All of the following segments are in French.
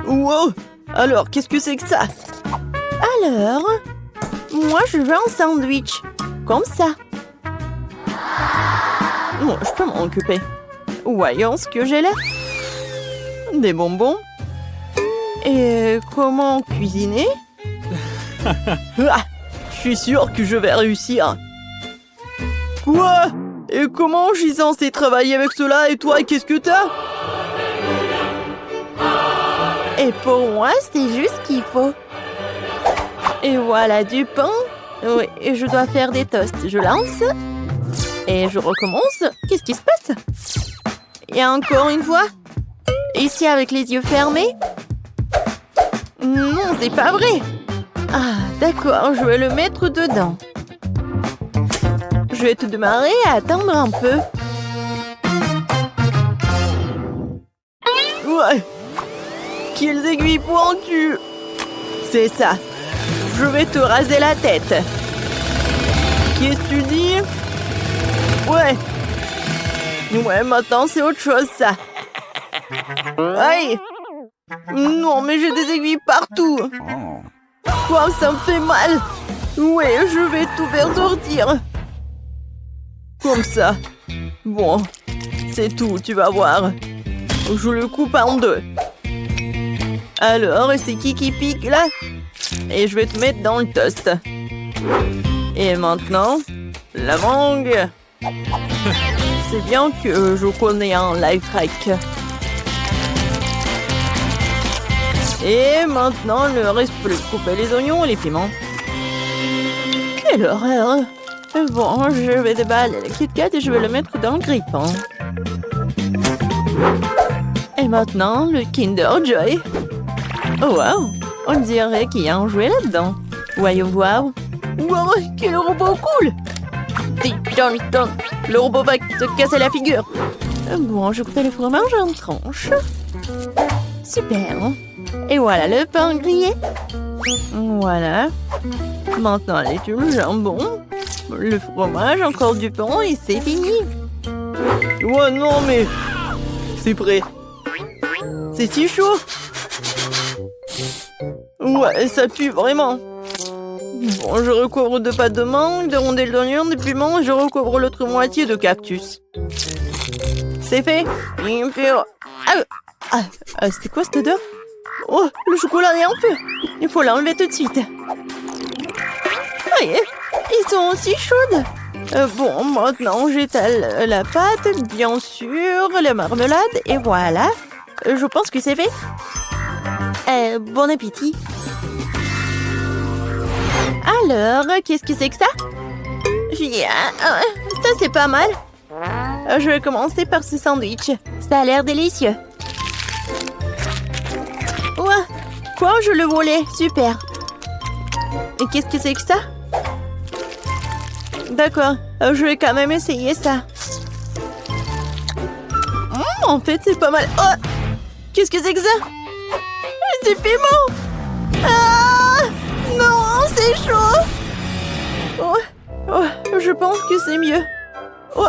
Wow! Alors, qu'est-ce que c'est que ça? Alors, moi je veux un sandwich. Comme ça. Bon, je peux m'en occuper. Voyons ce que j'ai là. Des bonbons. Et comment cuisiner? Ah, je suis sûre que je vais réussir. Quoi? Et comment je suis censée travailler avec cela? Et toi, qu'est-ce que t'as? Et pour moi, c'est juste ce qu'il faut. Et voilà du pain. Oui, et je dois faire des toasts. Je lance. Et je recommence. Qu'est-ce qui se passe? Et encore une fois. Ici avec les yeux fermés. Non, c'est pas vrai. Ah, d'accord, je vais le mettre dedans. Je vais te demander à attendre un peu. Ouais. Quelles aiguilles pointues. C'est ça. Je vais te raser la tête. Qu'est-ce que tu dis? Ouais. Ouais, maintenant c'est autre chose, ça. Aïe. Non, mais j'ai des aiguilles partout. Quoi, ça me fait mal. Ouais, je vais tout faire sortir. Comme ça. Bon, c'est tout, tu vas voir. Je le coupe en deux. Alors, c'est qui pique, là? Et je vais te mettre dans le toast. Et maintenant, la mangue. C'est bien que je connais un life hack. Et maintenant, il ne reste plus de couper les oignons et les piments. Quelle horreur! Bon, je vais déballer le Kit Kat et je vais le mettre dans le grille-pain. Et maintenant, le Kinder Joy. Oh wow! On dirait qu'il y a un jouet là-dedans. Voyons voir. Wow, quel robot cool! Le robot va te casser la figure. Bon, je coupe le fromage en tranches. Super! Et voilà le pain grillé. Voilà. Maintenant, les tubes, le jambon, le fromage, encore du pain et c'est fini. Ouais, non, mais... C'est prêt. C'est si chaud. Ouais, ça pue vraiment. Bon, je recouvre de pâte de mangue, de rondelles d'oignon, de piments et je recouvre l'autre moitié de cactus. C'est fait. C'est quoi cette odeur? Oh, le chocolat est en feu. Il faut l'enlever tout de suite. Aïe, ils sont aussi chaudes. Bon, maintenant, j'étale la pâte, bien sûr, la marmelade, et voilà. Je pense que c'est fait. Bon appétit. Alors, qu'est-ce que c'est que ça? Ça, c'est pas mal. Je vais commencer par ce sandwich. Ça a l'air délicieux. Ouais. Quoi, je le volais? Super. Et qu'est-ce que c'est que ça? D'accord, je vais quand même essayer ça. En fait, c'est pas mal. Oh, qu'est-ce que c'est que ça? Du piment. Ah, non, c'est chaud. Oh, je pense que c'est mieux. Oh,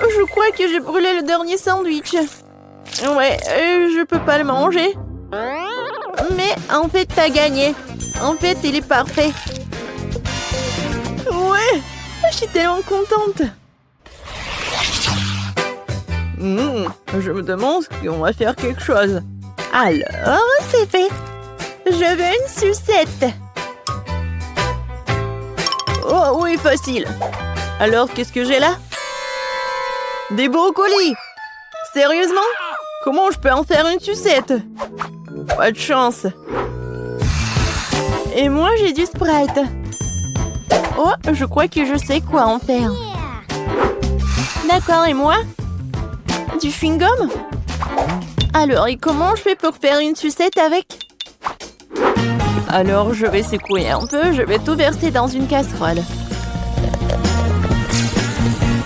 je crois que j'ai brûlé le dernier sandwich. Ouais, je peux pas le manger. Mais en fait, t'as gagné. En fait, il est parfait. Ouais, je suis tellement contente. Je me demande si on va faire quelque chose. Alors, c'est fait. Je veux une sucette. Oh oui, facile. Alors, qu'est-ce que j'ai là? Des brocolis. Sérieusement? Comment je peux en faire une sucette? Pas de chance. Et moi, j'ai du Sprite. Oh, je crois que je sais quoi en faire. D'accord, et moi? Du chewing-gum? Alors, et comment je fais pour faire une sucette avec? Alors, je vais secouer un peu. Je vais tout verser dans une casserole.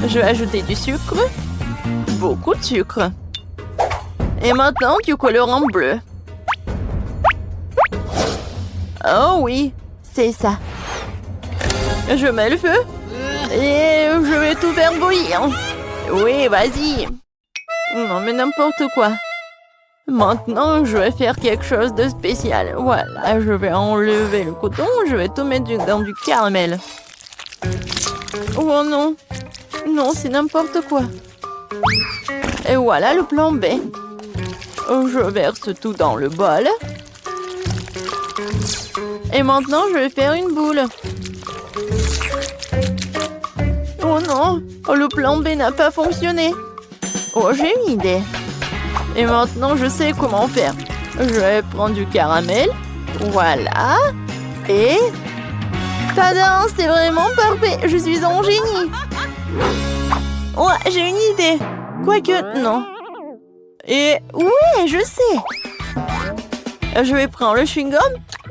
Je vais ajouter du sucre. Beaucoup de sucre. Et maintenant, du colorant bleu. Oh oui, c'est ça. Je mets le feu. Et je vais tout faire bouillir. Oui, vas-y. Non, mais n'importe quoi. Maintenant, je vais faire quelque chose de spécial. Voilà, je vais enlever le coton. Je vais tout mettre dans du caramel. Oh non. Non, c'est n'importe quoi. Et voilà le plan B. Je verse tout dans le bol. Et maintenant, je vais faire une boule. Oh non, le plan B n'a pas fonctionné. Oh, j'ai une idée. Et maintenant, je sais comment faire. Je vais prendre du caramel. Voilà. Et... Tadam, c'est vraiment parfait. Je suis un génie. Ouais, j'ai une idée. Quoique, non. Et oui, je sais. Je vais prendre le chewing-gum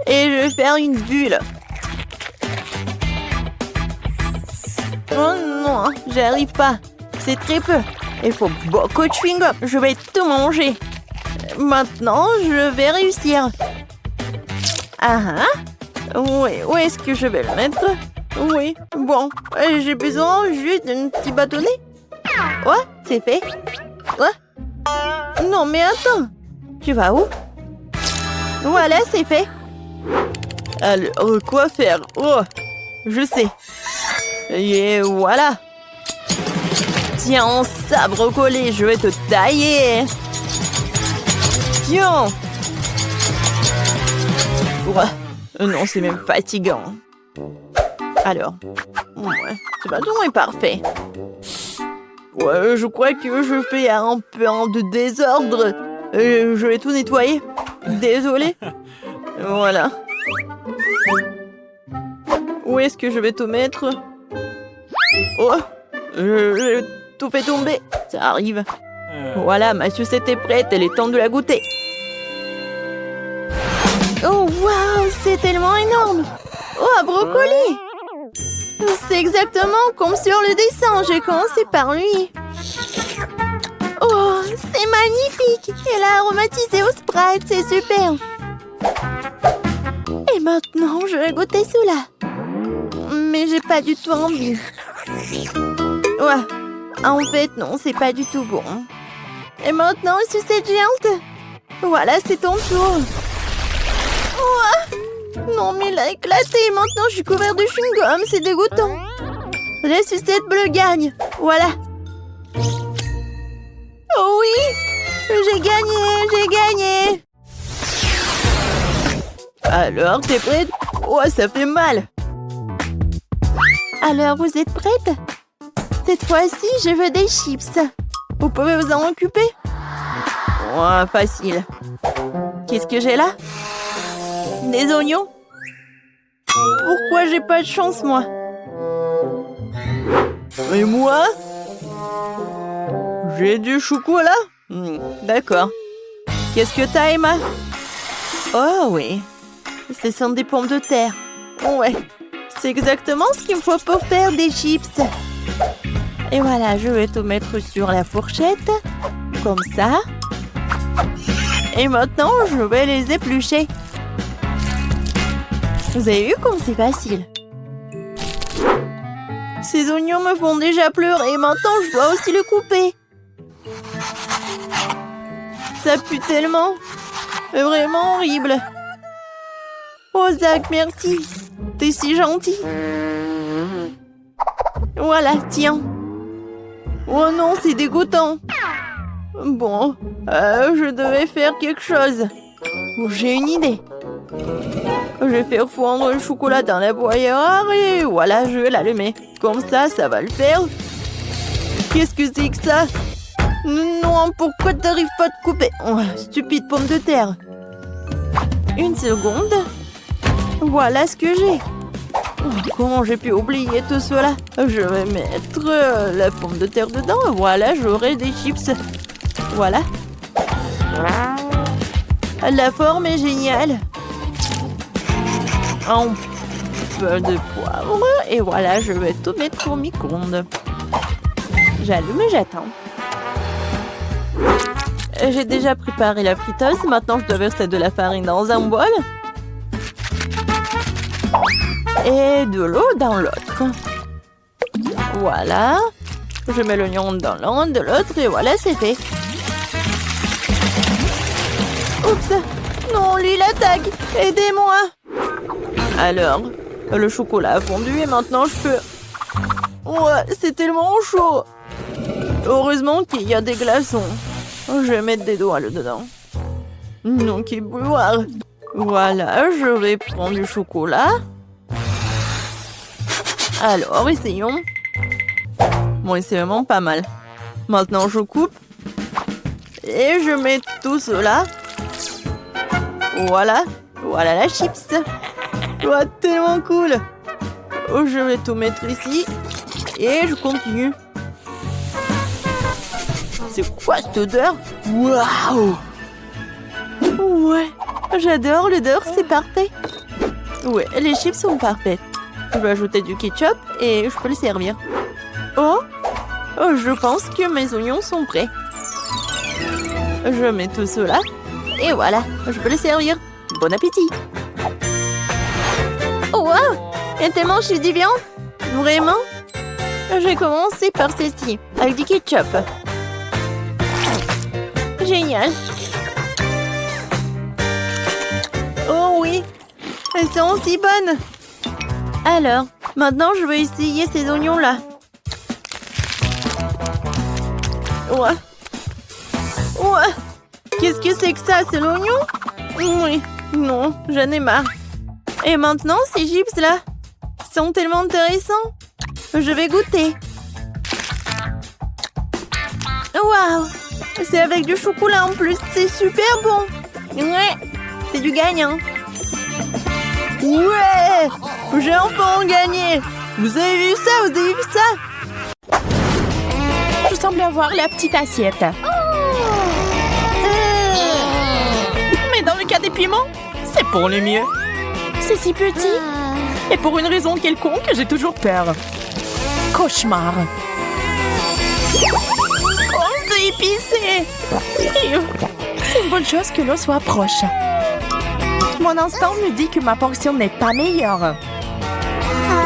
et je vais faire une bulle. Oh non, j'arrive pas. C'est très peu. Il faut beaucoup de chewing-gum. Je vais tout manger. Maintenant, je vais réussir. Ah ah. Oui, où est-ce que je vais le mettre? Oui, bon. J'ai besoin juste d'un petit bâtonnet. Ouais, c'est fait. Ouais. Non, mais attends. Tu vas où? Voilà, c'est fait. Alors, quoi faire? Oh, je sais. Et voilà. Tiens, ça, brocoli, je vais te tailler. Tiens. Ouais. Non, c'est même fatigant. Alors, ouais, ce bâton est parfait. Ouais, je crois que je fais un peu de désordre. Je vais tout nettoyer. Désolée. Voilà. Où est-ce que je vais tout mettre? Oh, j'ai tout fait tomber. Ça arrive. Voilà, ma sucette est prête. Elle est temps de la goûter. Oh, waouh, c'est tellement énorme. Oh, un brocoli. C'est exactement comme sur le dessin. J'ai commencé par lui. Oh, c'est magnifique. Elle a aromatisé au Sprite. C'est super. Et maintenant, je vais goûter cela. Mais j'ai pas du tout envie. Ouais. En fait, non, c'est pas du tout bon. Et maintenant, sucette géante. Voilà, c'est ton tour. Ouais. Non, mais il a éclaté. Maintenant, je suis couvert de chewing-gum. C'est dégoûtant. La sucette bleue gagne. Voilà. Oh oui. J'ai gagné. Alors, t'es prête? Oh, ça fait mal. Alors, vous êtes prête? Cette fois-ci, je veux des chips. Vous pouvez vous en occuper? Oh, facile. Qu'est-ce que j'ai là? Des oignons? Pourquoi j'ai pas de chance, moi? Et moi? J'ai du chocolat? D'accord. Qu'est-ce que t'as, Emma? Oh oui. Ce sont des pommes de terre. Ouais. C'est exactement ce qu'il me faut pour faire des chips. Et voilà, je vais tout mettre sur la fourchette. Comme ça. Et maintenant, je vais les éplucher. Vous avez vu comme c'est facile? Ces oignons me font déjà pleurer. Et maintenant, je dois aussi le couper. Ça pue tellement. C'est vraiment horrible. Oh, Zach, merci. T'es si gentil. Voilà, tiens. Oh non, c'est dégoûtant. Bon, je devais faire quelque chose. Oh, j'ai une idée. Je vais faire fondre le chocolat dans la broyeur et voilà, je vais l'allumer. Comme ça, ça va le faire. Qu'est-ce que c'est que ça? Non, pourquoi t'arrives pas à te couper? Oh, stupide pomme de terre. Une seconde. Voilà ce que j'ai. Oh, comment j'ai pu oublier tout cela? Je vais mettre la pomme de terre dedans. Voilà, j'aurai des chips. Voilà. La forme est géniale. Un peu de poivre. Et voilà, je vais tout mettre au micro-ondes. J'allume et j'attends. J'ai déjà préparé la friteuse. Maintenant, je dois verser de la farine dans un bol. Et de l'eau dans l'autre. Voilà. Je mets l'oignon dans l'un de l'autre et voilà, c'est fait. Oups. Non, lui, il attaque. Aidez-moi. Alors, le chocolat a fondu et maintenant je peux... Ouais, c'est tellement chaud. Heureusement qu'il y a des glaçons. Je vais mettre des doigts là-dedans. Non, quel bouilloire. Voilà, je vais prendre du chocolat. Alors, essayons. Bon, c'est vraiment pas mal. Maintenant, je coupe. Et je mets tout cela. Voilà. Voilà la chips. Ouais, tellement cool. Je vais tout mettre ici. Et je continue. C'est quoi cette odeur? Waouh! Ouais, j'adore l'odeur, c'est parfait. Ouais, les chips sont parfaites. Je vais ajouter du ketchup et je peux le servir. Oh, je pense que mes oignons sont prêts. Je mets tout cela. Et voilà, je peux le servir. Bon appétit! Oh, wow! Il y a tellement chez du viande. Vraiment? Je vais commencer par celle-ci, avec du ketchup. Génial. Oh oui, elles sont aussi bonnes. Alors, maintenant je vais essayer ces oignons-là. Ouais. Ouais. Qu'est-ce que c'est que ça? C'est l'oignon? Oui. Non, j'en ai marre. Et maintenant, ces chips-là sont tellement intéressants. Je vais goûter. Waouh! C'est avec du chocolat en plus. C'est super bon. Ouais, c'est du gagnant. Ouais! J'ai enfin gagné. Vous avez vu ça? Vous avez vu ça? Je semble avoir la petite assiette. Mais dans le cas des piments, c'est pour le mieux. C'est si petit. Et pour une raison quelconque, j'ai toujours peur. Cauchemar. Oh, c'est épicé. C'est une bonne chose que l'eau soit proche. Mon instinct me dit que ma portion n'est pas meilleure.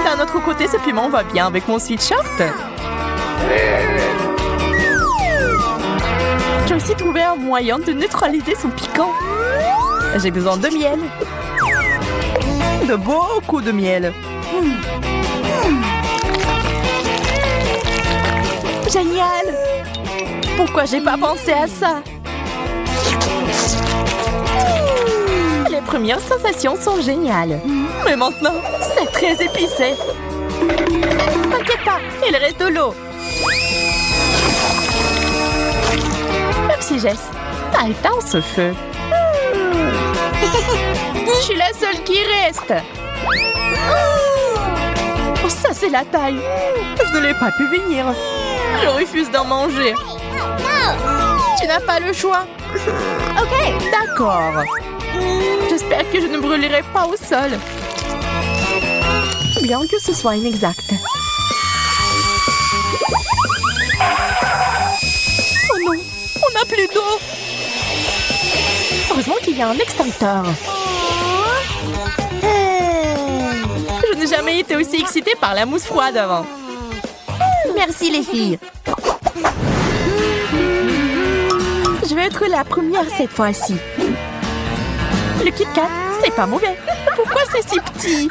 D'un autre côté, ce piment va bien avec mon sweatshirt. J'ai aussi trouvé un moyen de neutraliser son piquant. J'ai besoin de miel. De beaucoup de miel. Génial! Pourquoi j'ai pas pensé à ça? Les premières sensations sont géniales. Mais maintenant, c'est très épicé. T'inquiète pas, il reste de l'eau. Merci Jess, t'as éteint ce feu. Je suis la seule qui reste. Oh, ça c'est la taille. Je ne l'ai pas pu venir. Je refuse d'en manger. Tu n'as pas le choix. Ok, d'accord. J'espère que je ne brûlerai pas au sol. Bien que ce soit inexact. Oh non, on n'a plus d'eau. Heureusement qu'il y a un extincteur. Je n'ai jamais été aussi excitée par la mousse froide avant. Merci les filles. Je vais être la première cette fois-ci. Le Kit Kat, c'est pas mauvais. Pourquoi c'est si petit?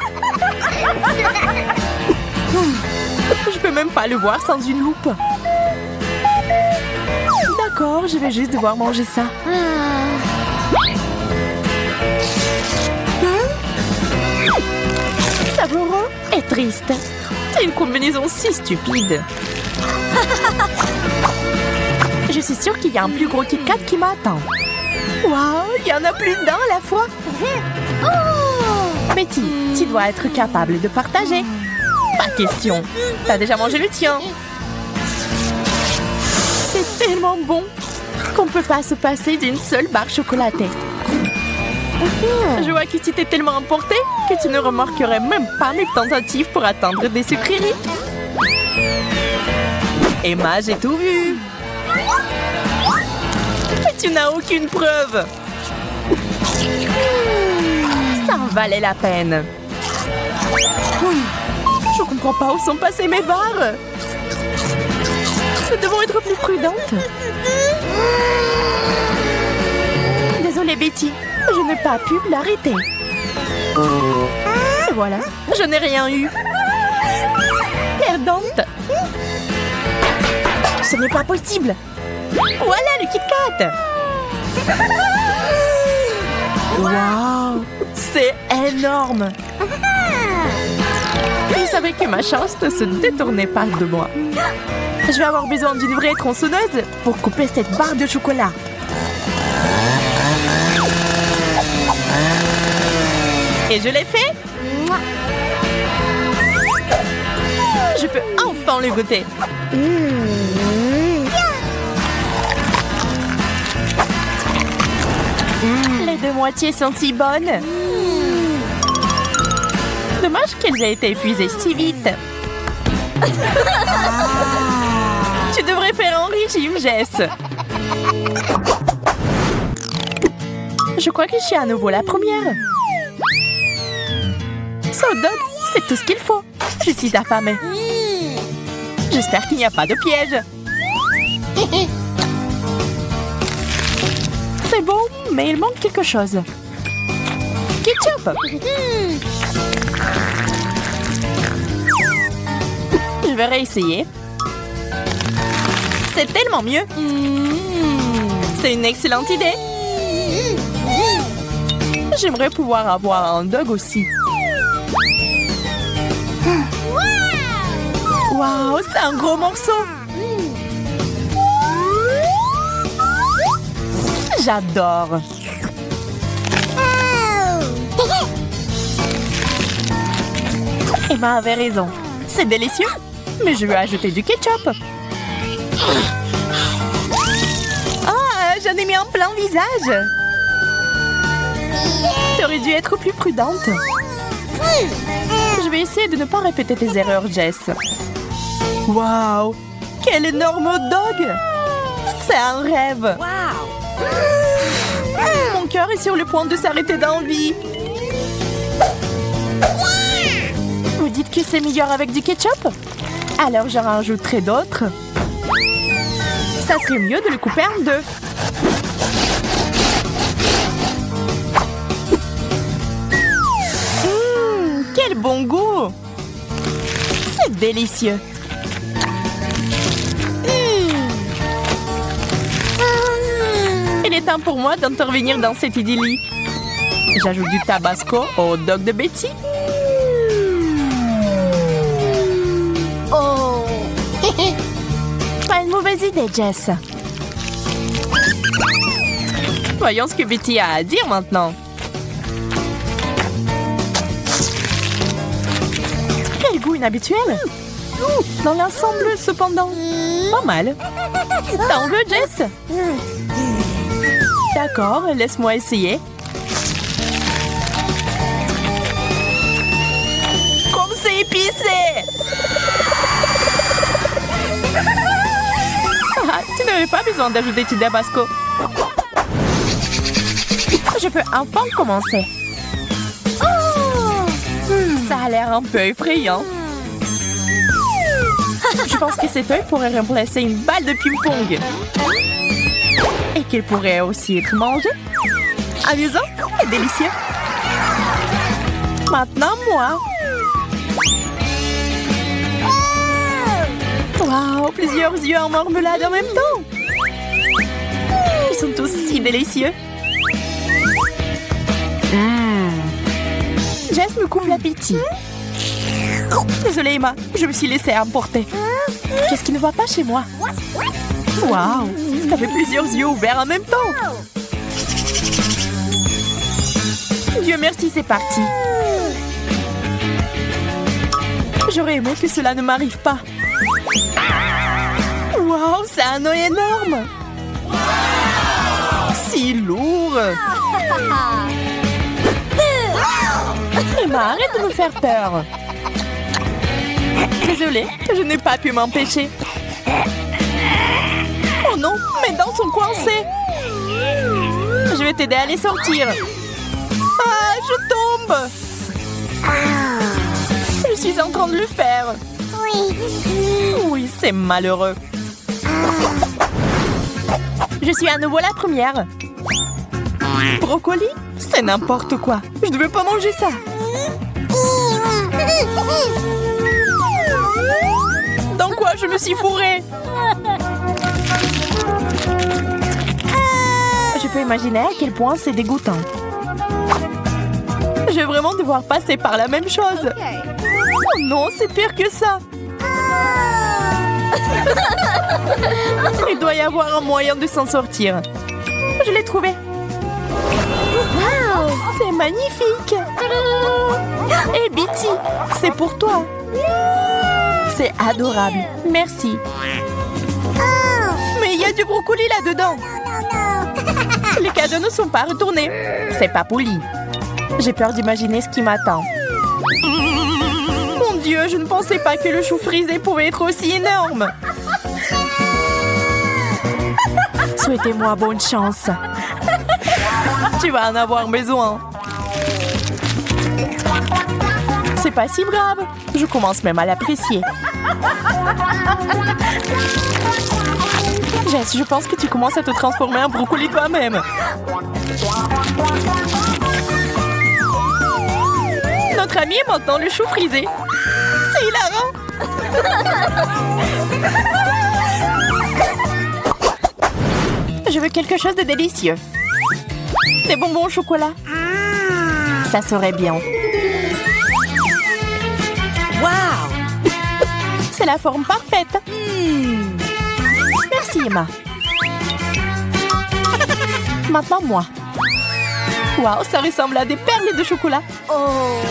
Je peux même pas le voir sans une loupe. D'accord, je vais juste devoir manger ça. Savoureux et triste. C'est une combinaison si stupide. Je suis sûre qu'il y a un plus gros Kit Kat qui m'attend. Waouh, il y en a plus d'un à la fois. Betty, tu dois être capable de partager. Pas question. T'as déjà mangé le tien. C'est tellement bon qu'on peut pas se passer d'une seule barre chocolatée. Je vois que tu t'es tellement emporté que tu ne remarquerais même pas mes tentatives pour atteindre des sucreries. Emma, j'ai tout vu. Mais tu n'as aucune preuve. Ça en valait la peine. Je comprends pas où sont passées mes barres. Nous devons être plus prudentes. Désolée, Désolée, Betty. Je n'ai pas pu l'arrêter. Et voilà, je n'ai rien eu. Perdante. Ce n'est pas possible. Voilà le Kit Kat. Waouh, c'est énorme. Je savais que ma chance ne se détournait pas de moi. Je vais avoir besoin d'une vraie tronçonneuse pour couper cette barre de chocolat. Et je l'ai fait. Je peux enfin le goûter. Les deux moitiés sont si bonnes. Dommage qu'elles aient été épuisées si vite. Tu devrais faire un régime, Jess. Je crois que je suis à nouveau la première. Ce hot dog, c'est tout ce qu'il faut. Je suis affamée. J'espère qu'il n'y a pas de piège. C'est bon, mais il manque quelque chose. Ketchup. Je vais réessayer. C'est tellement mieux. C'est une excellente idée. J'aimerais pouvoir avoir un dog aussi. Waouh, c'est un gros morceau. J'adore. Emma avait raison. C'est délicieux. Mais je vais ajouter du ketchup. Ah, j'en ai mis en plein visage. Tu aurais dû être plus prudente. Je vais essayer de ne pas répéter tes erreurs, Jess. Waouh! Quel énorme hot dog! C'est un rêve! Mon cœur est sur le point de s'arrêter d'envie. Vous dites que c'est meilleur avec du ketchup? Alors j'en rajouterai d'autres. Ça serait mieux de le couper en deux. Quel bon goût! C'est délicieux. Il est temps pour moi d'intervenir dans cette idyllie. J'ajoute du tabasco au hot dog de Betty. Oh! Pas une mauvaise idée, Jess. Voyons ce que Betty a à dire maintenant. Quel goût inhabituel! Dans l'ensemble, cependant, pas mal. T'en veux, Jess? D'accord, laisse-moi essayer. Comme c'est épicé! Ah, tu n'avais pas besoin d'ajouter du tabasco. Je peux enfin commencer. Ça a l'air un peu effrayant. Je pense que cet œil pourrait remplacer une balle de ping-pong. Et qu'il pourrait aussi être mangé. Amusant et délicieux. Maintenant, moi. Wow, plusieurs yeux en marmelade en même temps. Ils sont tous si délicieux. Jess me coupe l'appétit. Désolée, Emma, je me suis laissée emporter. Qu'est-ce qui ne va pas chez moi? Waouh, t'avais plusieurs yeux ouverts en même temps. Dieu merci, c'est parti. J'aurais aimé que cela ne m'arrive pas. Waouh, c'est un œil énorme. Si lourd. Emma, arrête de me faire peur. Désolée, je n'ai pas pu m'empêcher. Oh non, mes dents sont coincées. Je vais t'aider à les sortir. Ah, je tombe. Je suis en train de le faire. Oui, c'est malheureux. Je suis à nouveau la première. Brocoli? C'est n'importe quoi. Je ne veux pas manger ça. Dans quoi je me suis fourrée? Je peux imaginer à quel point c'est dégoûtant. Je vais vraiment devoir passer par la même chose. Oh non, c'est pire que ça. Il doit y avoir un moyen de s'en sortir. Je l'ai trouvé. Wow, c'est magnifique. Hé, Bitty, c'est pour toi. C'est adorable. Merci. Mais il y a du brocoli là-dedans. Les cadeaux ne sont pas retournés. C'est pas poli. J'ai peur d'imaginer ce qui m'attend. Mon Dieu, je ne pensais pas que le chou frisé pouvait être aussi énorme. Souhaitez-moi bonne chance. Tu vas en avoir besoin. C'est pas si grave. Je commence même à l'apprécier. Jess, je pense que tu commences à te transformer en brocoli toi-même. Notre ami est maintenant le chou frisé. C'est hilarant. Je veux quelque chose de délicieux. Des bonbons au chocolat. Ça serait bien. Waouh! C'est la forme parfaite. Merci, Emma. Maintenant, moi. Waouh, ça ressemble à des perles de chocolat. Oh!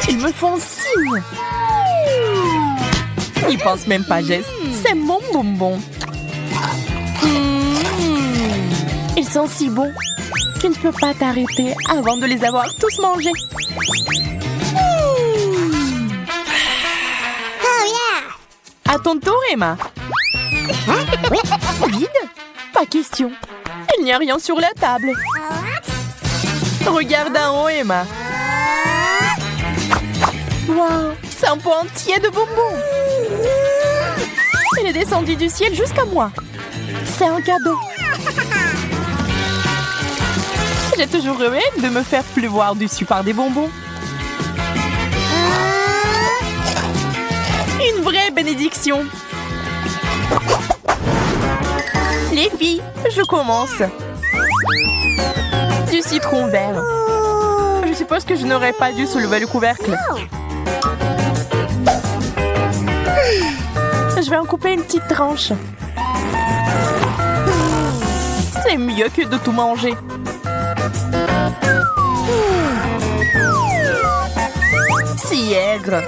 Ils me font signe. Ils pensent même pas, Jess. C'est mon bonbon. Ils sont si bons. Tu ne peux pas t'arrêter avant de les avoir tous mangés. À ton tour, Emma. Vide? Pas question. Il n'y a rien sur la table. Regarde en haut, Emma. Wow, c'est un pot entier de bonbons. Il est descendu du ciel jusqu'à moi. C'est un cadeau. J'ai toujours rêvé de me faire pleuvoir dessus par des bonbons. Une vraie bénédiction. Les filles, je commence. Du citron vert. Je suppose que je n'aurais pas dû soulever le couvercle. Je vais en couper une petite tranche. C'est mieux que de tout manger. Si aigre.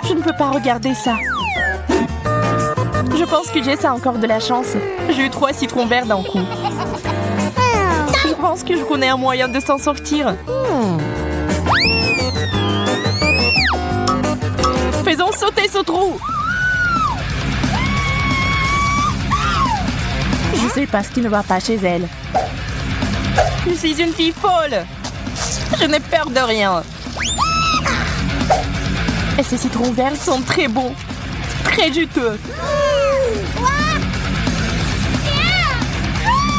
Je ne peux pas regarder ça. Je pense que Jess a encore de la chance. J'ai eu 3 citrons verts d'un coup. Je pense que je connais un moyen de s'en sortir. Faisons sauter ce trou. Je sais pas ce qui ne va pas chez elle. Je suis une fille folle. Je n'ai peur de rien. Et ces citrons verts sont très bons. Très juteux.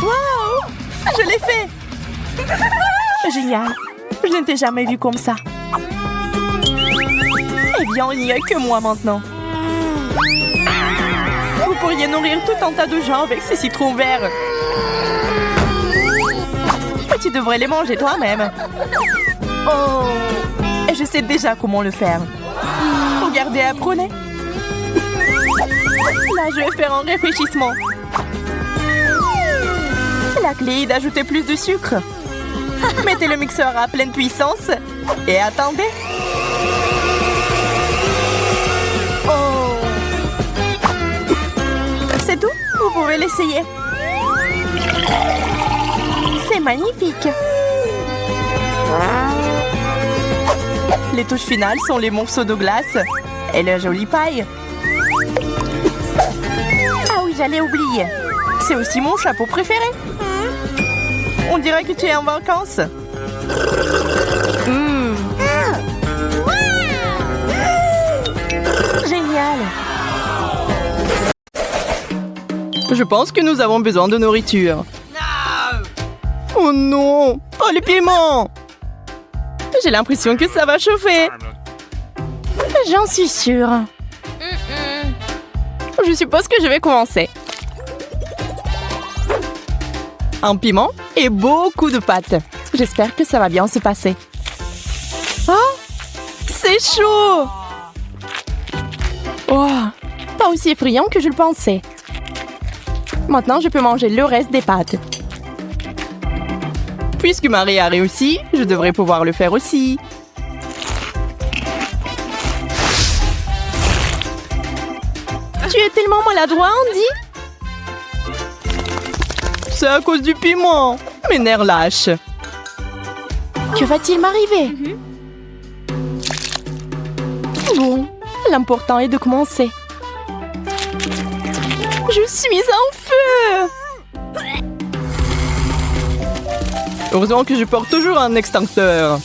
Wow! Je l'ai fait! Génial. Je ne t'ai jamais vu comme ça. Eh bien, il n'y a que moi maintenant. Vous pourriez nourrir tout un tas de gens avec ces citrons verts. Tu devrais les manger toi-même. Oh! Et je sais déjà comment le faire. Regardez, apprenez. Là, je vais faire un réfléchissement. La clé est d'ajouter plus de sucre. Mettez le mixeur à pleine puissance et attendez. Oh! C'est tout? Vous pouvez l'essayer. C'est magnifique. Les touches finales sont les morceaux de glace et la jolie paille. Ah oui, j'allais oublier. C'est aussi mon chapeau préféré. On dirait que tu es en vacances. Génial. Je pense que nous avons besoin de nourriture. Oh non, pas le piment. J'ai l'impression que ça va chauffer. J'en suis sûre. Je suppose que je vais commencer. Un piment et beaucoup de pâtes. J'espère que ça va bien se passer. Oh, c'est chaud. Oh, pas aussi effrayant que je le pensais. Maintenant, je peux manger le reste des pâtes. Puisque Marie a réussi, je devrais pouvoir le faire aussi. Tu es tellement maladroit, Andy. C'est à cause du piment. Mes nerfs lâchent. Que va-t-il m'arriver? Bon, l'important est de commencer. Je suis en feu! Heureusement que je porte toujours un extincteur.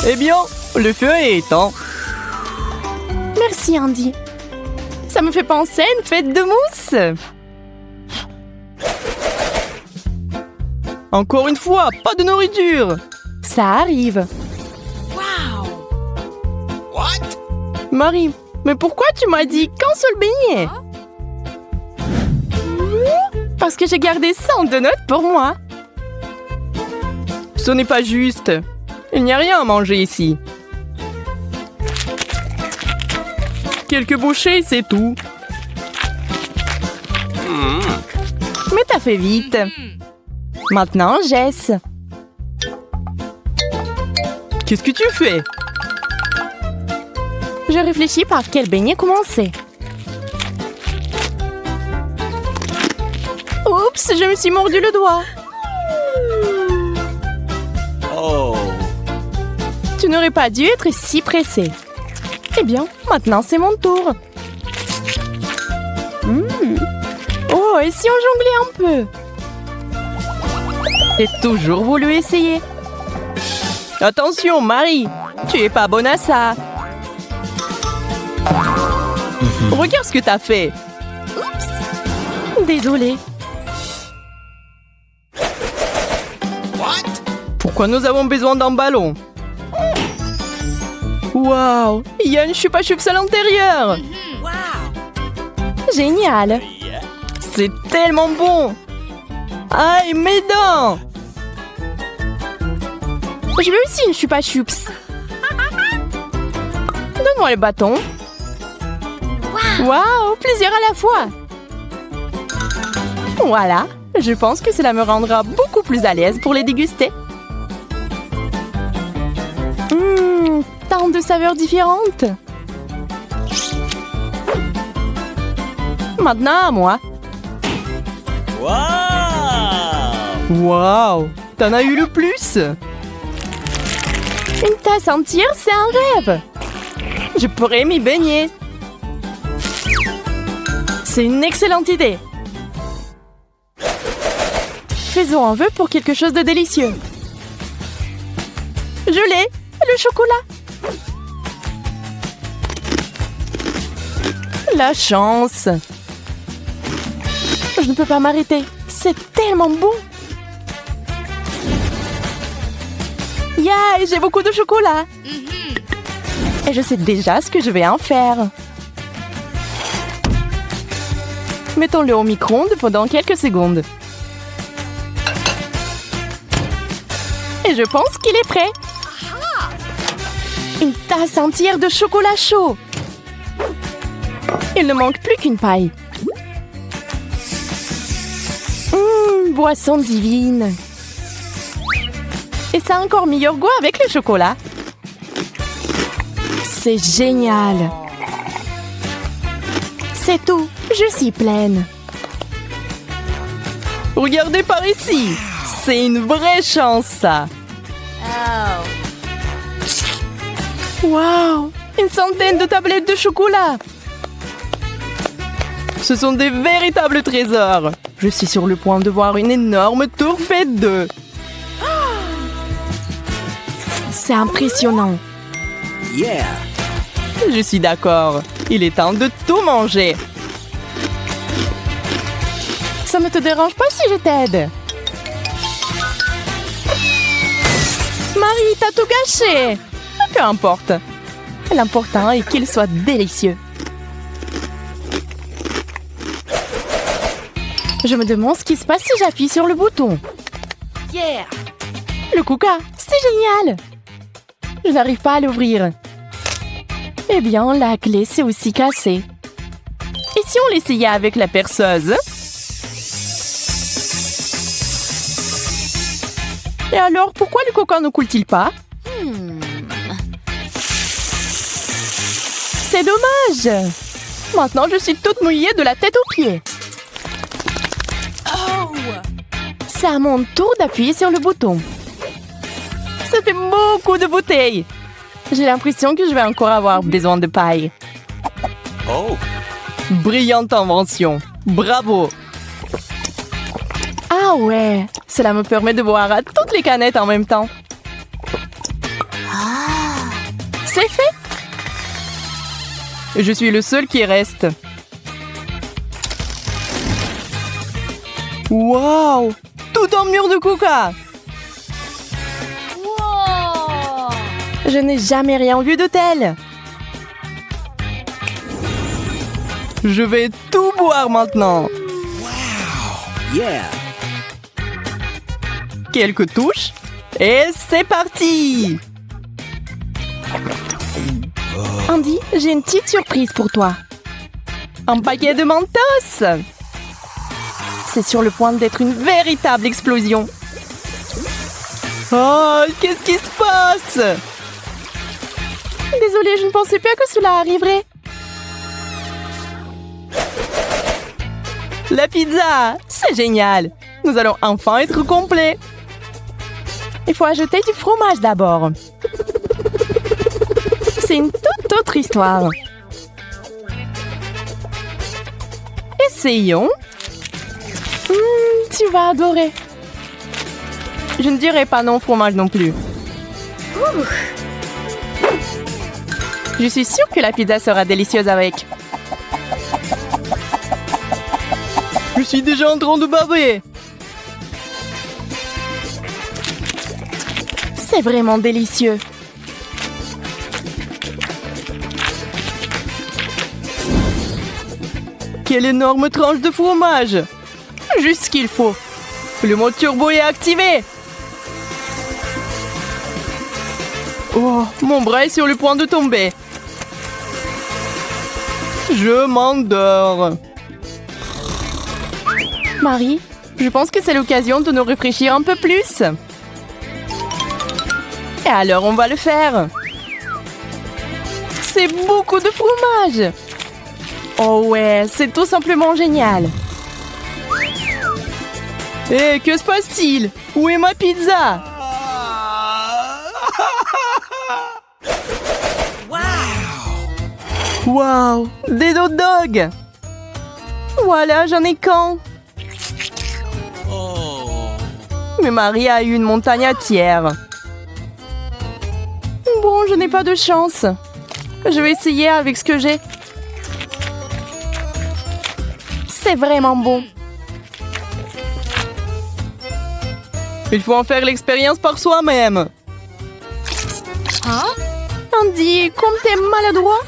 Eh bien, le feu est éteint. Merci, Andy. Ça me fait penser à une fête de mousse. Encore une fois, pas de nourriture. Ça arrive. Marie, mais pourquoi tu m'as dit qu'un seul beignet? Parce que j'ai gardé 100 donuts pour moi. Ce n'est pas juste. Il n'y a rien à manger ici. Quelques bouchées, c'est tout. Mais t'as fait vite. Maintenant, Jess. Qu'est-ce que tu fais? Je réfléchis par quel beignet commencer. Oups, je me suis mordu le doigt. Oh. Tu n'aurais pas dû être si pressé. Eh bien, maintenant c'est mon tour. Oh, et si on jonglait un peu? J'ai toujours voulu essayer. Attention, Marie, tu es pas bonne à ça. Regarde ce que t'as fait. Oups. Désolée. Pourquoi nous avons besoin d'un ballon? Waouh, il y a une chupa chups à l'intérieur. Génial. C'est tellement bon. Aïe, mes dents. Je veux aussi une chupa chups. Donne-moi le bâton. Waouh, plusieurs à la fois. Voilà, je pense que cela me rendra beaucoup plus à l'aise pour les déguster. Tant de saveurs différentes. Maintenant à moi. Waouh, t'en as eu le plus. Une tasse entière, c'est un rêve. Je pourrais m'y baigner. C'est une excellente idée. Faisons un vœu pour quelque chose de délicieux. Je l'ai, le chocolat. La chance. Je ne peux pas m'arrêter. C'est tellement bon. Yeah, j'ai beaucoup de chocolat. Et je sais déjà ce que je vais en faire. Mettons-le au micro-ondes pendant quelques secondes. Et je pense qu'il est prêt. Une tasse entière de chocolat chaud. Il ne manque plus qu'une paille. Boisson divine. Et ça a encore meilleur goût avec le chocolat. C'est génial. C'est tout. Je suis pleine. Regardez par ici. C'est une vraie chance, ça. Wow, une centaine de tablettes de chocolat. Ce sont des véritables trésors. Je suis sur le point de voir une énorme tour faite d'œufs. C'est impressionnant. Yeah. Je suis d'accord. Il est temps de tout manger. Ça ne te dérange pas si je t'aide? Marie, t'as tout gâché. Peu importe. L'important est qu'il soit délicieux. Je me demande ce qui se passe si j'appuie sur le bouton. Yeah! Le Kuka, c'est génial! Je n'arrive pas à l'ouvrir. Eh bien, la clé s'est aussi cassée. Et si on l'essayait avec la perceuse? Et alors, pourquoi le coca ne coule-t-il pas? C'est dommage! Maintenant, je suis toute mouillée de la tête aux pieds. C'est à mon tour d'appuyer sur le bouton. Ça fait beaucoup de bouteilles. J'ai l'impression que je vais encore avoir besoin de paille. Oh. Brillante invention. Bravo. Ah ouais, cela me permet de boire à toutes les canettes en même temps. C'est fait. Je suis le seul qui reste. Waouh! Tout un mur de coca! Wow! Je n'ai jamais rien vu de tel. Je vais tout boire maintenant. Yeah. Quelques touches. Et c'est parti! Andy, j'ai une petite surprise pour toi. Un paquet de Mentos! C'est sur le point d'être une véritable explosion. Oh, qu'est-ce qui se passe? Désolée, je ne pensais pas que cela arriverait. La pizza, c'est génial. Nous allons enfin être complets. Il faut ajouter du fromage d'abord. C'est une toute autre histoire. Essayons. Tu vas adorer. Je ne dirai pas non fromage non plus. Je suis sûre que la pizza sera délicieuse avec. Je suis déjà en train de baver. C'est vraiment délicieux. Quelle énorme tranche de fromage! Juste ce qu'il faut. Le mode turbo est activé. Oh, mon bras est sur le point de tomber. Je m'endors. Marie, je pense que c'est l'occasion de nous réfléchir un peu plus. Et alors, on va le faire. C'est beaucoup de fromage. Oh ouais, c'est tout simplement génial. Hé, que se passe-t-il? Où est ma pizza? Wow, des hot dogs. Voilà, j'en ai qu'un. Oh. Mais Marie a eu une montagne entière. Bon, je n'ai pas de chance. Je vais essayer avec ce que j'ai. C'est vraiment bon. Il faut en faire l'expérience par soi-même. Hein? Andy, comme t'es maladroit.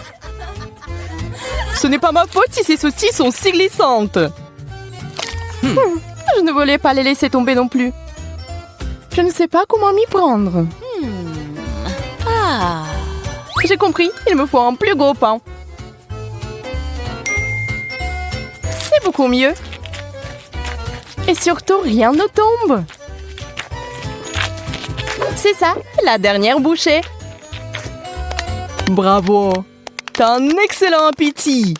Ce n'est pas ma faute si ces saucisses sont si glissantes. Je ne voulais pas les laisser tomber non plus. Je ne sais pas comment m'y prendre. Ah! J'ai compris, il me faut un plus gros pain. C'est beaucoup mieux. Et surtout, rien ne tombe. C'est ça, la dernière bouchée. Bravo! T'as un excellent appétit.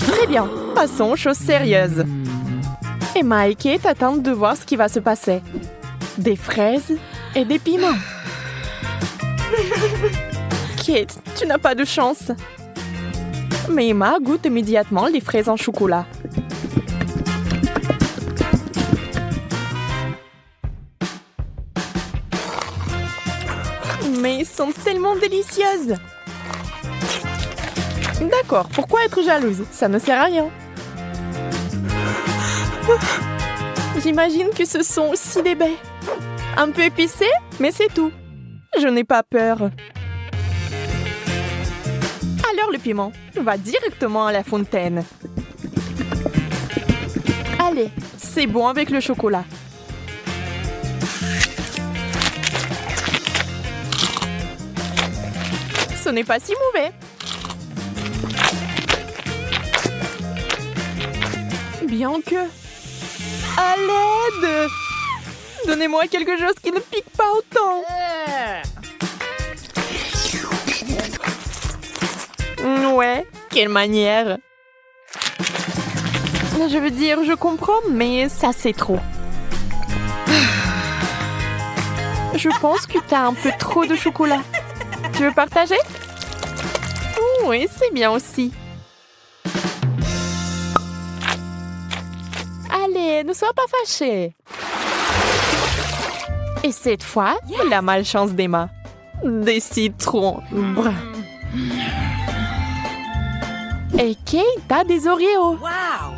Très bien, passons aux choses sérieuses. Emma et Kate attendent de voir ce qui va se passer. Des fraises et des piments. Kate, tu n'as pas de chance. Mais Emma goûte immédiatement les fraises en chocolat. Mais elles sont tellement délicieuses. D'accord, pourquoi être jalouse? Ça ne sert à rien. J'imagine que ce sont aussi des baies. Un peu épicé, mais c'est tout. Je n'ai pas peur. Alors le piment va directement à la fontaine. Allez, c'est bon avec le chocolat. Ce n'est pas si mauvais. Bien que... À l'aide! Donnez-moi quelque chose qui ne pique pas autant. Ouais, quelle manière. Je veux dire, je comprends, mais ça c'est trop. Je pense que t'as un peu trop de chocolat. Tu veux partager? Oui, c'est bien aussi. Allez, ne sois pas fâchée. Et cette fois, la malchance d'Emma. Des citrons. Brr. Et Kate a des Oreos. Wow!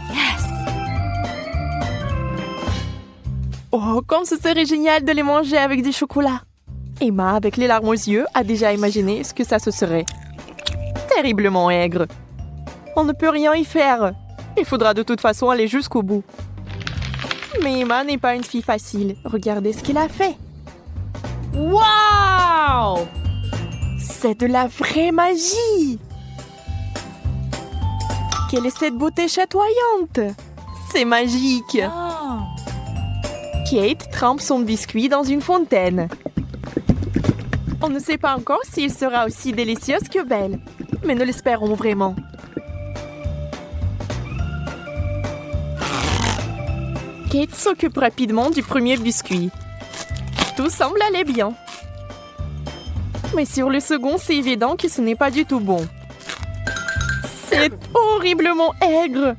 Oh, comme ce serait génial de les manger avec du chocolat. Emma, avec les larmes aux yeux, a déjà imaginé ce que ça se serait. Terriblement aigre. On ne peut rien y faire. Il faudra de toute façon aller jusqu'au bout. Mais Emma n'est pas une fille facile. Regardez ce qu'elle a fait. Wow! C'est de la vraie magie! Quelle est cette beauté chatoyante? C'est magique! Kate trempe son biscuit dans une fontaine. On ne sait pas encore s'il sera aussi délicieux que belle, mais nous l'espérons vraiment. Kate s'occupe rapidement du premier biscuit. Tout semble aller bien. Mais sur le second, c'est évident que ce n'est pas du tout bon. C'est horriblement aigre.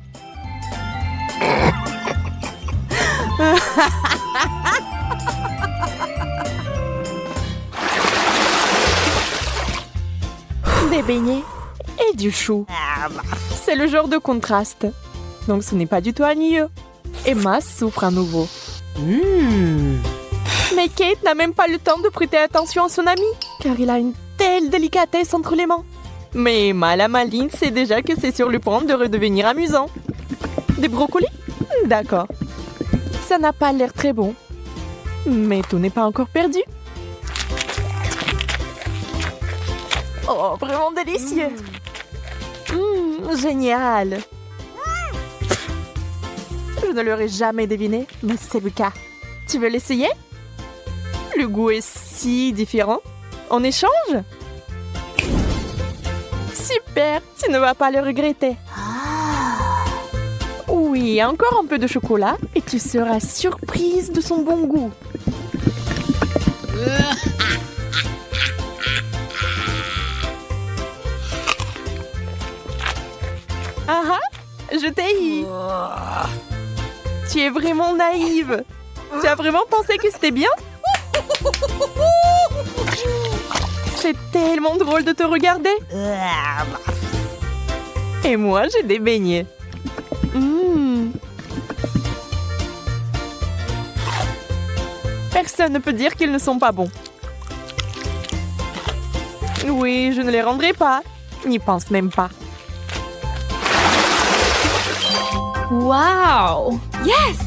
Des beignets et du chou. C'est le genre de contraste. Donc ce n'est pas du tout ennuyeux. Emma souffre à nouveau. Mais Kate n'a même pas le temps de prêter attention à son ami, car il a une telle délicatesse entre les mains. Mais Emma, la maligne, sait déjà que c'est sur le point de redevenir amusant. Des brocolis? D'accord. Ça n'a pas l'air très bon. Mais tout n'est pas encore perdu. Oh, vraiment délicieux. Génial. Je ne l'aurais jamais deviné, mais c'est le cas. Tu veux l'essayer? Le goût est si différent. On échange? Super, tu ne vas pas le regretter. Oui, encore un peu de chocolat et tu seras surprise de son bon goût. Ah ah, je t'ai eu. Tu es vraiment naïve. Tu as vraiment pensé que c'était bien? C'est tellement drôle de te regarder. Et moi, j'ai des beignets. Personne ne peut dire qu'ils ne sont pas bons. Oui, je ne les rendrai pas. N'y pense même pas. Wow! Yes!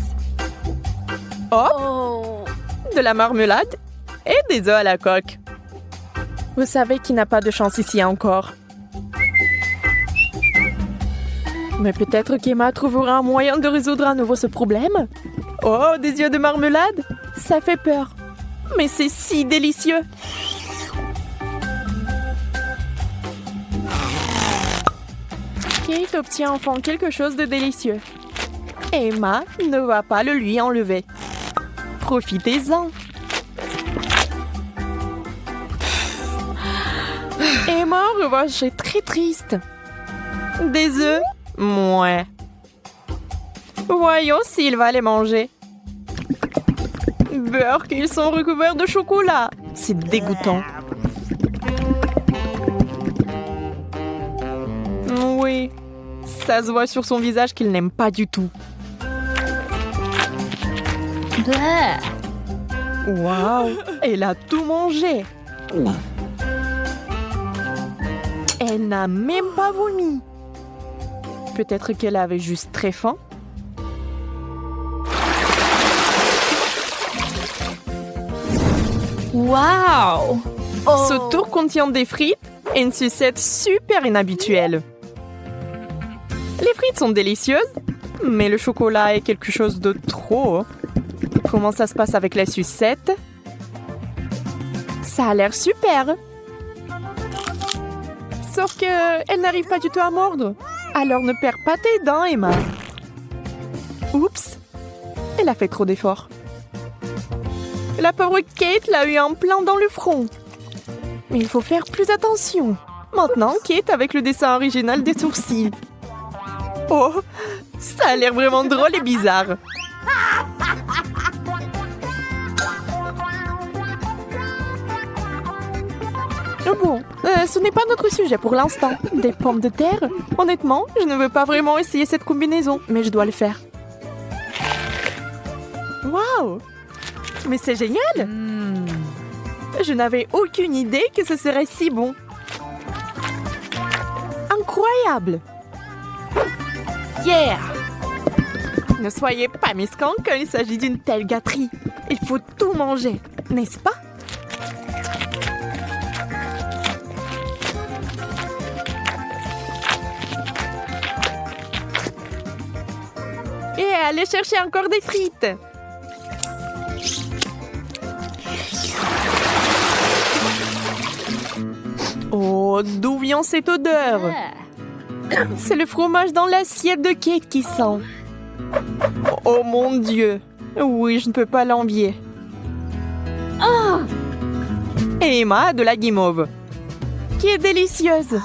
Hop! Oh! De la marmelade et des œufs à la coque. Vous savez qu'il n'a pas de chance ici encore. Mais peut-être qu'Emma trouvera un moyen de résoudre à nouveau ce problème. Oh, des yeux de marmelade? Ça fait peur. Mais c'est si délicieux. Kate obtient enfin quelque chose de délicieux. Emma ne va pas le lui enlever. Profitez-en. Emma, en revanche, est très triste. Des œufs? Mouais. Voyons s'il va les manger. Beurre qu'ils sont recouverts de chocolat. C'est dégoûtant. Oui, ça se voit sur son visage qu'il n'aime pas du tout. Waouh, elle a tout mangé. Elle n'a même pas vomi. Peut-être qu'elle avait juste très faim. Wow! Ce tour contient des frites et une sucette super inhabituelle. Les frites sont délicieuses, mais le chocolat est quelque chose de trop. Comment ça se passe avec la sucette? Ça a l'air super. Sauf que elle n'arrive pas du tout à mordre. Alors ne perds pas tes dents, Emma. Oups, elle a fait trop d'efforts. La pauvre Kate l'a eu en plein dans le front. Mais il faut faire plus attention. Maintenant, Kate avec le dessin original des sourcils. Oh, ça a l'air vraiment drôle et bizarre. Bon, ce n'est pas notre sujet pour l'instant. Des pommes de terre? Honnêtement, je ne veux pas vraiment essayer cette combinaison, mais je dois le faire. Waouh! Mais c'est génial! Je n'avais aucune idée que ce serait si bon. Incroyable! Yeah! Ne soyez pas mesquins quand il s'agit d'une telle gâterie. Il faut tout manger, n'est-ce pas? Et allez chercher encore des frites. Oh, d'où vient cette odeur? C'est le fromage dans l'assiette de Kate qui sent. Oh mon Dieu. Oui, je ne peux pas l'envier. Et Emma a de la guimauve, qui est délicieuse.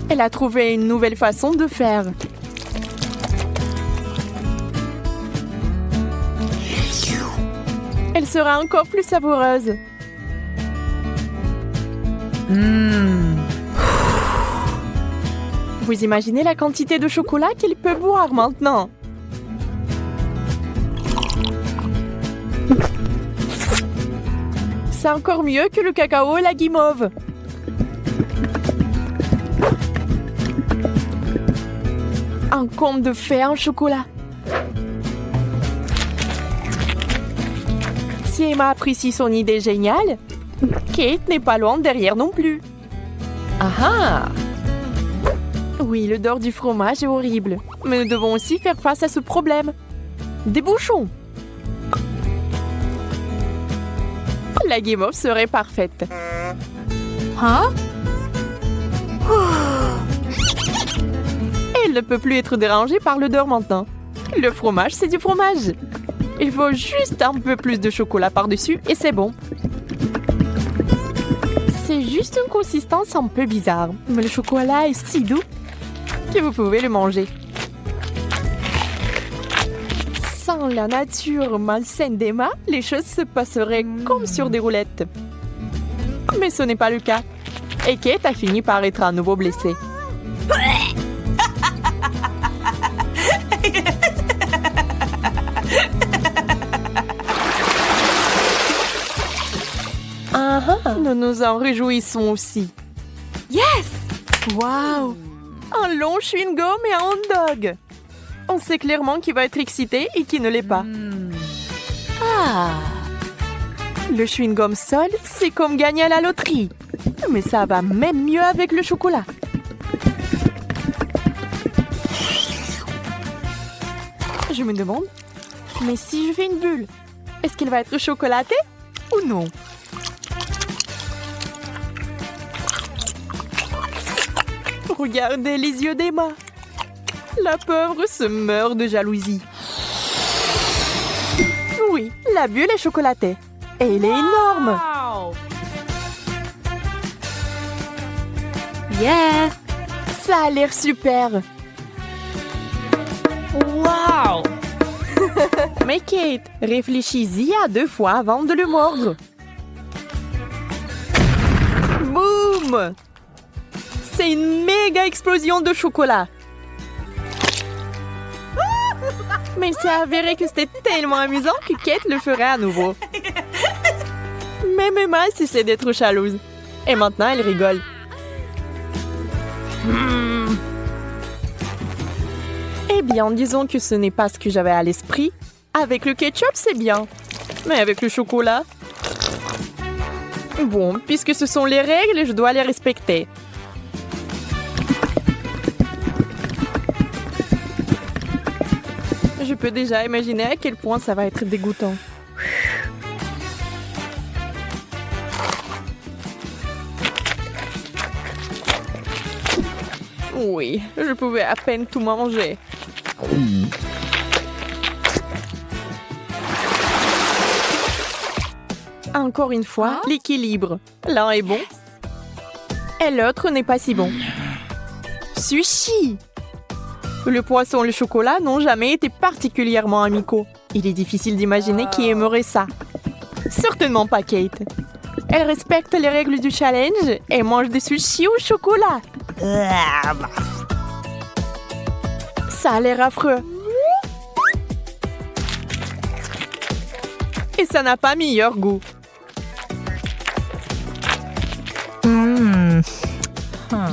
Elle a trouvé une nouvelle façon de faire. Elle sera encore plus savoureuse. Vous imaginez la quantité de chocolat qu'elle peut boire maintenant? C'est encore mieux que le cacao et la guimauve. Un conte de fées en chocolat. Si Emma apprécie son idée géniale, Kate n'est pas loin derrière non plus. Ah ah! Oui, l'odeur du fromage est horrible, mais nous devons aussi faire face à ce problème. Des bouchons! La guimauve serait parfaite. Hein? Elle ne peut plus être dérangée par l'odeur maintenant. Le fromage, c'est du fromage. Il faut juste un peu plus de chocolat par-dessus et c'est bon. C'est juste une consistance un peu bizarre, mais le chocolat est si doux que vous pouvez le manger. Sans la nature malsaine d'Emma, les choses se passeraient comme sur des roulettes. Mais ce n'est pas le cas. Et Kate a fini par être à nouveau blessée. Nous nous en réjouissons aussi. Yes! Waouh! Un long chewing-gum et un hot dog. On sait clairement qui va être excité et qui ne l'est pas. Ah! Le chewing-gum seul, c'est comme gagner à la loterie. Mais ça va même mieux avec le chocolat. Je me demande, mais si je fais une bulle, est-ce qu'elle va être chocolatée ou non? Regardez les yeux d'Emma. La pauvre se meurt de jalousie. Oui, la bulle est chocolatée. Et elle est énorme. Yeah! Ça a l'air super. Wow! Mais Kate, réfléchis-y à 2 fois avant de le mordre. Boum! C'est une méga explosion de chocolat. Mais il s'est avéré que c'était tellement amusant que Kate le ferait à nouveau. Même Emma cessait d'être jalouse. Et maintenant, elle rigole. Eh bien, disons que ce n'est pas ce que j'avais à l'esprit. Avec le ketchup, c'est bien. Mais avec le chocolat... Bon, puisque ce sont les règles, je dois les respecter. Je peux déjà imaginer à quel point ça va être dégoûtant. Oui, je pouvais à peine tout manger. Encore une fois, l'équilibre. L'un est bon et l'autre n'est pas si bon. Sushi! Le poisson et le chocolat n'ont jamais été particulièrement amicaux. Il est difficile d'imaginer qui aimerait ça. Certainement pas Kate. Elle respecte les règles du challenge et mange des sushis au chocolat. Ça a l'air affreux. Et ça n'a pas meilleur goût.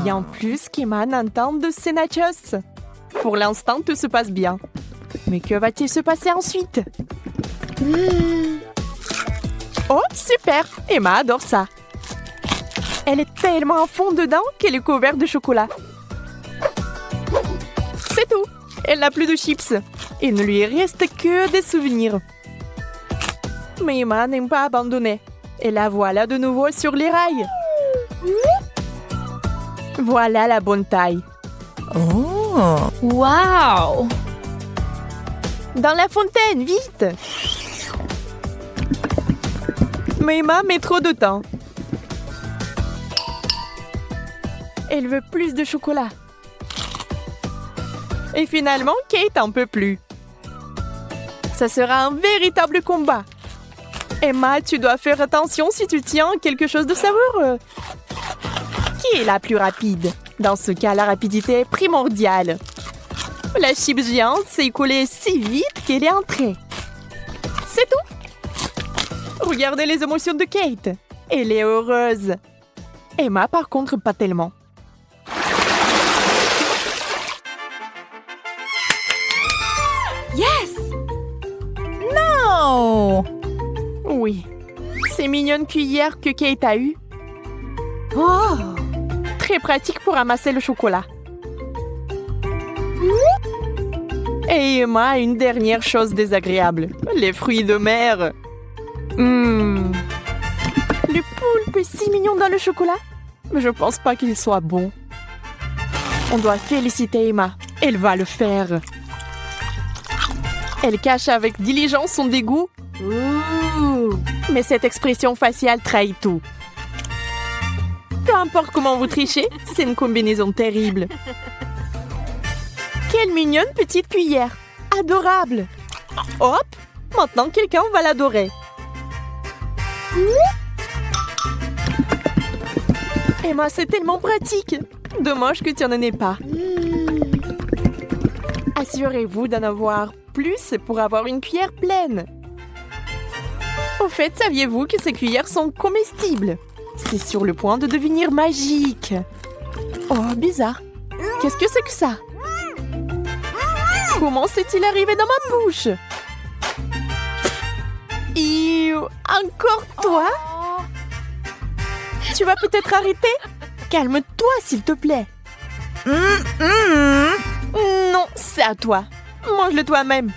Bien plus qu'Emma n'entend de ces nachos. Pour l'instant, tout se passe bien. Mais que va-t-il se passer ensuite? Oh, super! Emma adore ça. Elle est tellement à fond dedans qu'elle est couverte de chocolat. C'est tout. Elle n'a plus de chips. Il ne lui reste que des souvenirs. Mais Emma n'aime pas abandonner. Et la voilà de nouveau sur les rails. Voilà la bonne taille. Oh! Wow! Dans la fontaine, vite! Mais Emma met trop de temps. Elle veut plus de chocolat. Et finalement, Kate en peut plus. Ça sera un véritable combat. Emma, tu dois faire attention si tu tiens quelque chose de savoureux. Qui est la plus rapide? Dans ce cas, la rapidité est primordiale. La chips géante s'est écoulée si vite qu'elle est entrée. C'est tout. Regardez les émotions de Kate. Elle est heureuse. Emma, par contre, pas tellement. Yes! Non! Oui. Ces mignonnes cuillères que Kate a eues. Oh! Très pratique pour ramasser le chocolat. Et Emma a une dernière chose désagréable. Les fruits de mer. Le poulpe est si mignon dans le chocolat. Mais je pense pas qu'il soit bon. On doit féliciter Emma. Elle va le faire. Elle cache avec diligence son dégoût. Mais cette expression faciale trahit tout. Peu importe comment vous trichez, c'est une combinaison terrible. Quelle mignonne petite cuillère. Adorable. Hop, maintenant quelqu'un va l'adorer. Emma, c'est tellement pratique. Dommage que tu n'en aies pas. Assurez-vous d'en avoir plus pour avoir une cuillère pleine. Au fait, saviez-vous que ces cuillères sont comestibles? C'est sur le point de devenir magique. Oh, bizarre. Qu'est-ce que c'est que ça? Comment s'est-il arrivé dans ma bouche? Encore toi? Tu vas peut-être arrêter? Calme-toi, s'il te plaît. Non, c'est à toi. Mange-le toi-même.